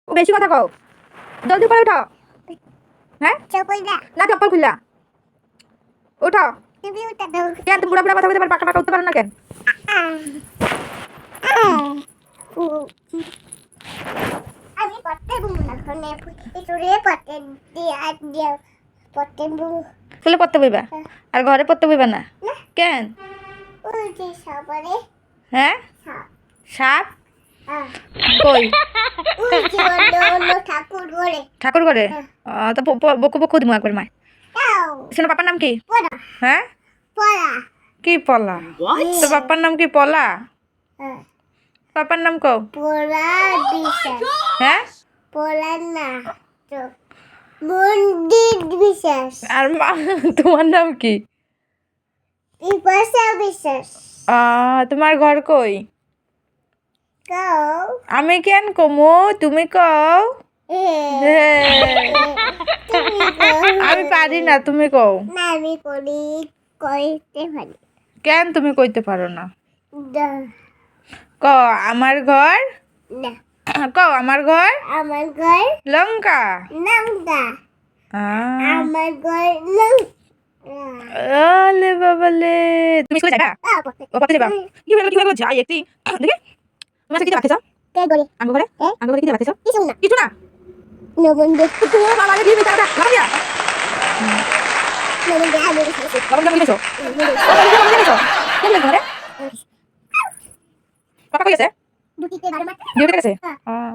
ও বেশি কথা কও। জলদি উপরে উঠো। হ্যাঁ না চপ্পল খুললা উঠো। কেন তুমি বুড়া বুড়া কথা বলতে পারো, পাকা পাকা উঠতে পারো না কেন? আমি পড়তে বলবো না, ফোনে তোরে পড়তে দিয়ে পড়তে বলবো। স্কুলে পড়তে বইবা আর ঘরে পড়তে বইবা না কেন? ওই যে সবারে হ্যাঁ সাপ সাপ কই? ওই যে অন্য ঠাকুর বলে ঠাকুর ঘরে? তো বকু বকু দিমু একবার মা। তাও শোনো পাপার নাম কি? পড়া হ্যাঁ পড়া কি পলা? তোর পাপার নাম কি পলা? পাপার নাম কও। পড়া বিশ্বাস হ্যাঁ পড়া না তো মন্দির বিশ্বাস আর তোমার নাম কি? বিপাশা বিশ্বাস। তোমার ঘর কই? কও আমি কেন কমু, তুমি কও। হ্যাঁ। তুমি কও। আমি পারি না, তুমি কও। না আমি কইতে পারি কেন তুমি কইতে পারো না? না ক আমার ঘর, না কও আমার ঘর আমার ঘর লঙ্কা। লঙ্কা আহ, আমার ঘর লঙ্কা। আলে বাবালে তুমি স্কুলে যাবা? ও পড়তে যাবা? কি হলো যাই একটি দেখি। তুমি আজকে কি বাকি চাও? কে করে আঙ্গ ঘরে আঙ্গ ঘরে কি বাকি চাও? কিছু না কিছু না। নবন দেখতে ও বাবা রে দিবি টাকা বাবা দিয়া নবন দেখে আমি দেখেছি বাবা কেমন গেছো? বাবা গেছো কেমন ঘরে? পাপা কই আছে? দুটিতে বারো মাত্র ডিউটি গেছে? হ্যাঁ।